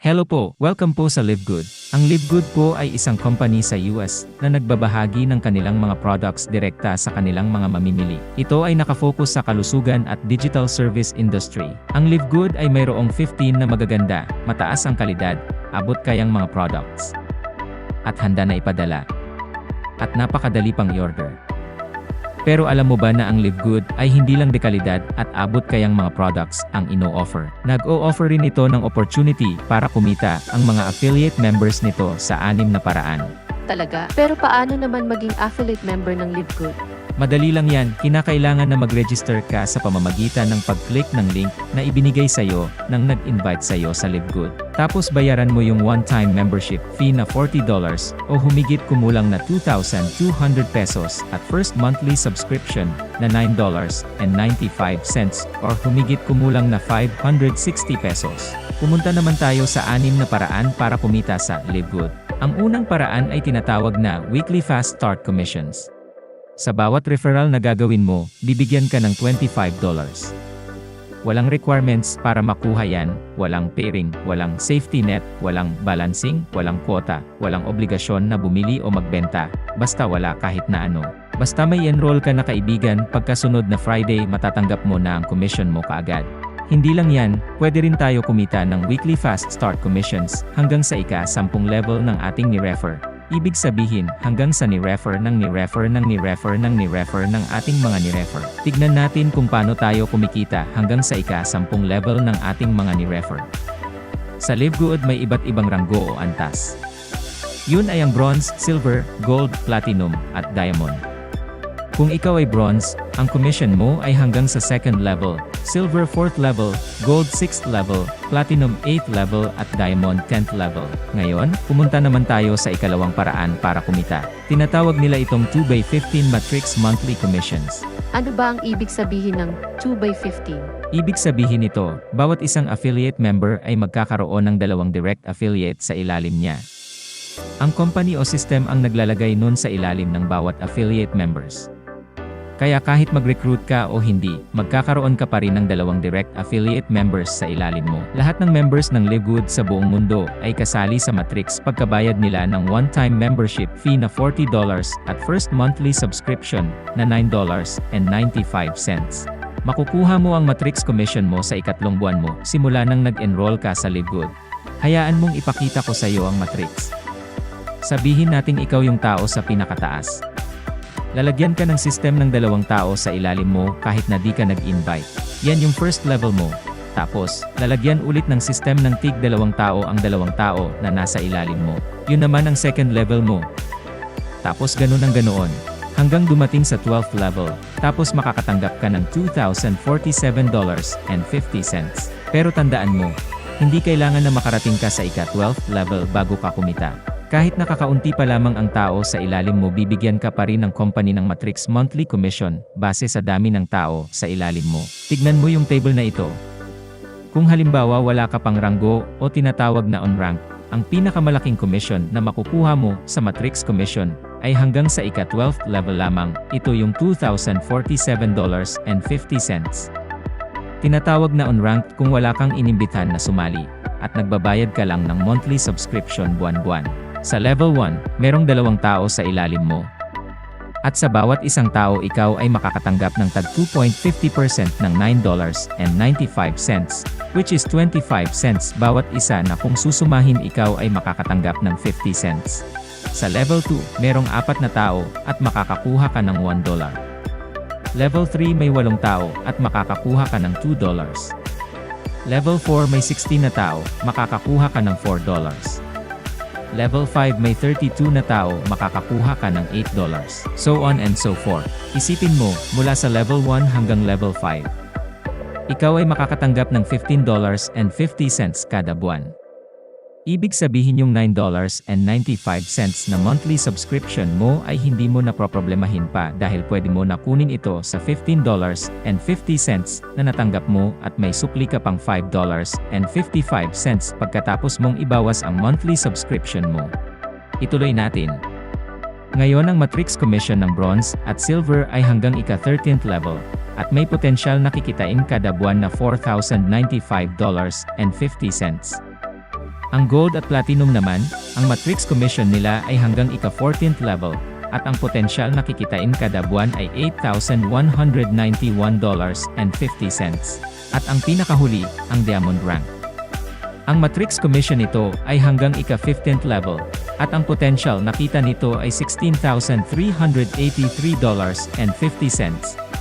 Hello po, welcome po sa LiveGood. Ang LiveGood po ay isang company sa US na nagbabahagi ng kanilang mga products direkta sa kanilang mga mamimili. Ito ay nakafocus sa kalusugan at digital service industry. Ang LiveGood ay mayroong 15 na magaganda, mataas ang kalidad, abot kayang mga products. At handa na ipadala. At napakadali pang i-order. Pero alam mo ba na ang LiveGood ay hindi lang dekalidad at abot kayang mga products ang ino-offer. Nag-o-offer rin ito ng opportunity para kumita ang mga affiliate members nito sa 6 na paraan. Talaga? Pero paano naman maging affiliate member ng LiveGood? Madali lang yan, kinakailangan na mag-register ka sa pamamagitan ng pag-click ng link na ibinigay sa'yo ng nag-invite sa'yo sa LiveGood. Tapos bayaran mo yung one-time membership fee na $40 o humigit kumulang na 2,200 pesos at first monthly subscription na $9.95 or humigit kumulang na 560 pesos. Pumunta naman tayo sa 6 na paraan para kumita sa LiveGood. Ang unang paraan ay tinatawag na Weekly Fast Start Commissions. Sa bawat referral na gagawin mo, bibigyan ka ng $25. Walang requirements para makuha yan, walang pairing, walang safety net, walang balancing, walang quota, walang obligasyon na bumili o magbenta, basta wala kahit na ano. Basta may enroll ka na kaibigan, pagkasunod na Friday matatanggap mo na ang commission mo kaagad. Hindi lang yan, pwede rin tayo kumita ng Weekly Fast Start Commissions hanggang sa ika-10 level ng ating ni-refer. Ibig sabihin, hanggang sa ni-refer ng ni-refer ng ni-refer ng ni-refer ng ating mga ni-refer. Tignan natin kung paano tayo kumikita hanggang sa ika-10 level ng ating mga ni-refer. Sa LiveGood may iba't ibang ranggo o antas. Yun ay ang bronze, silver, gold, platinum, at diamond. Kung ikaw ay bronze, ang commission mo ay hanggang sa 2nd level, silver 4th level, gold 6th level, platinum 8th level at diamond 10th level. Ngayon, pumunta naman tayo sa ikalawang paraan para kumita. Tinatawag nila itong 2x15 matrix monthly commissions. Ano ba ang ibig sabihin ng 2x15? Ibig sabihin nito, bawat isang affiliate member ay magkakaroon ng 2 direct affiliate sa ilalim niya. Ang company o system ang naglalagay nun sa ilalim ng bawat affiliate members. Kaya kahit mag-recruit ka o hindi, magkakaroon ka pa rin ng 2 direct affiliate members sa ilalim mo. Lahat ng members ng LiveGood sa buong mundo ay kasali sa matrix pagkabayad nila ng one-time membership fee na $40 at first monthly subscription na $9.95. Makukuha mo ang matrix commission mo sa ikatlong buwan mo simula nang nag-enroll ka sa LiveGood. Hayaan mong ipakita ko sa iyo ang matrix. Sabihin nating ikaw yung tao sa pinakataas. Lalagyan ka ng system ng 2 tao sa ilalim mo kahit na di ka nag-invite. Yan yung first level mo. Tapos, lalagyan ulit ng system ng tig 2 tao ang 2 tao na nasa ilalim mo. Yun naman ang second level mo. Tapos ganun ang ganoon. Hanggang dumating sa 12th level. Tapos makakatanggap ka ng $2,047.50. Pero tandaan mo, hindi kailangan na makarating ka sa ika-12th level bago ka kumita. Kahit nakakaunti pa lamang ang tao sa ilalim mo, bibigyan ka pa rin ng company ng matrix monthly commission base sa dami ng tao sa ilalim mo. Tignan mo yung table na ito. Kung halimbawa wala ka pang ranggo o tinatawag na on-rank, ang pinakamalaking commission na makukuha mo sa matrix commission ay hanggang sa ika-12th level lamang. Ito yung $2,047.50. Tinatawag na on-rank kung wala kang inimbitahan na sumali at nagbabayad ka lang ng monthly subscription buwan-buwan. Sa level 1, merong 2 tao sa ilalim mo. At sa bawat isang tao ikaw ay makakatanggap ng tag 2.50% ng $9.95, which is 25 cents bawat isa na kung susumahin ikaw ay makakatanggap ng 50 cents. Sa level 2, merong 4 na tao at makakakuha ka ng $1. Level 3 may 8 tao at makakakuha ka ng $2. Level 4 may 16 na tao, makakakuha ka ng $4. Level 5 may 32 na tao, makakakuha ka ng $8. So on and so forth. Isipin mo, mula sa level 1 hanggang level 5. Ikaw ay makakatanggap ng $15.50 kada buwan. Ibig sabihin yung $9.95 na monthly subscription mo ay hindi mo na problemahin pa dahil pwede mo na kunin ito sa $15.50 na natanggap mo at may sukli ka pang $5.55 pagkatapos mong ibawas ang monthly subscription mo. Ituloy natin. Ngayon ang matrix commission ng bronze at silver ay hanggang ika-13th level at may potensyal na kikitain kada buwan na $4,095.50. Ang Gold at Platinum naman, ang matrix commission nila ay hanggang ika-14th level, at ang potensyal na kikitain kada buwan ay $8,191.50. At ang pinakahuli, ang Diamond Rank. Ang matrix commission nito ay hanggang ika-15th level, at ang potential na kita nito ay $16,383.50.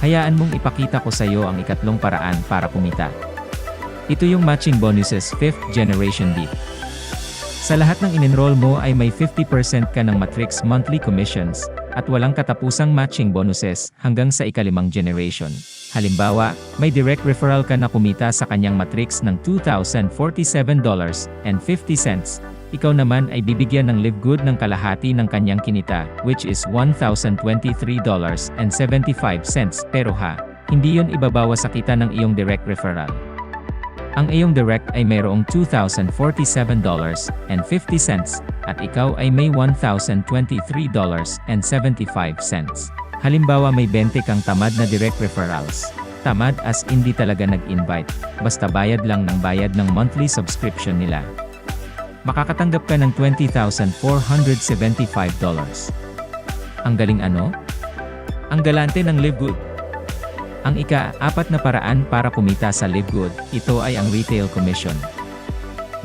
Hayaan mong ipakita ko sa iyo ang ikatlong paraan para kumita. Ito yung matching bonuses 5th generation deep. Sa lahat ng in-enroll mo ay may 50% ka ng matrix monthly commissions, at walang katapusang matching bonuses hanggang sa ika-5 generation. Halimbawa, may direct referral ka na kumita sa kanyang matrix ng $2,047.50. Ikaw naman ay bibigyan ng Live Good ng kalahati ng kanyang kinita, which is $1,023.75. Pero hindi yon ibabawas sa kita ng iyong direct referral. Ang iyong direct ay mayroong $2,047.50 at ikaw ay may $1,023.75. Halimbawa may 20 kang tamad na direct referrals. Tamad as hindi talaga nag-invite, basta bayad lang ng bayad ng monthly subscription nila. Makakatanggap ka ng $20,475. Ang galing ano? Ang galante ng Live Good. Ang ika-4 na paraan para kumita sa Live Good, ito ay ang retail commission.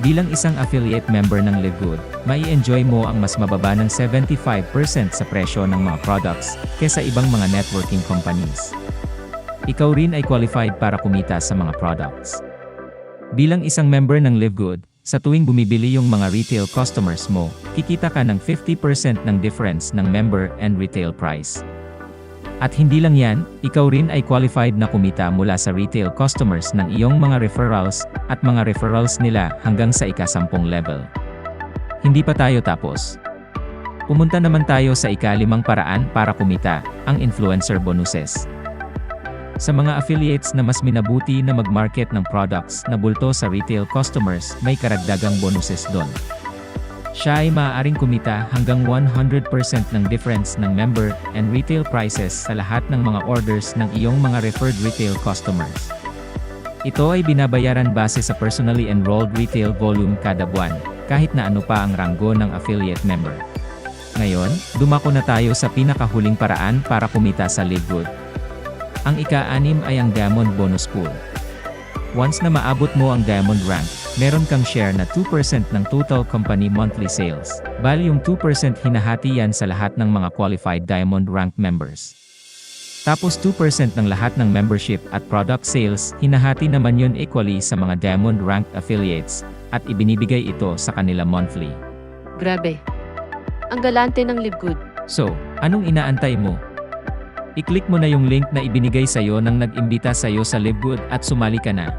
Bilang isang affiliate member ng Live Good, mai-enjoy mo ang mas mababa ng 75% sa presyo ng mga products kaysa ibang mga networking companies. Ikaw rin ay qualified para kumita sa mga products. Bilang isang member ng Live Good, sa tuwing bumibili yung mga retail customers mo, kikita ka ng 50% ng difference ng member and retail price. At hindi lang yan, ikaw rin ay qualified na kumita mula sa retail customers ng iyong mga referrals, at mga referrals nila hanggang sa ika-10 level. Hindi pa tayo tapos. Pumunta naman tayo sa ika-5 paraan para kumita, ang influencer bonuses. Sa mga affiliates na mas minabuti na mag-market ng products na bulto sa retail customers, may karagdagang bonuses doon. Siya ay maaaring kumita hanggang 100% ng difference ng member and retail prices sa lahat ng mga orders ng iyong mga referred retail customers. Ito ay binabayaran base sa personally enrolled retail volume kada buwan, kahit na ano pa ang ranggo ng affiliate member. Ngayon, dumako na tayo sa pinakahuling paraan para kumita sa Live Good. Ang ika-6 ay ang Diamond Bonus Pool. Once na maabot mo ang Diamond Rank, meron kang share na 2% ng total company monthly sales. Bali yung 2% hinahati yan sa lahat ng mga qualified Diamond Rank members. Tapos 2% ng lahat ng membership at product sales, hinahati naman yun equally sa mga Diamond Rank affiliates, at ibinibigay ito sa kanila monthly. Grabe. Ang galante ng Live Good. So, anong inaantay mo? I-click mo na yung link na ibinigay sa'yo ng nag-imbita sa'yo sa Live Good at sumali ka na.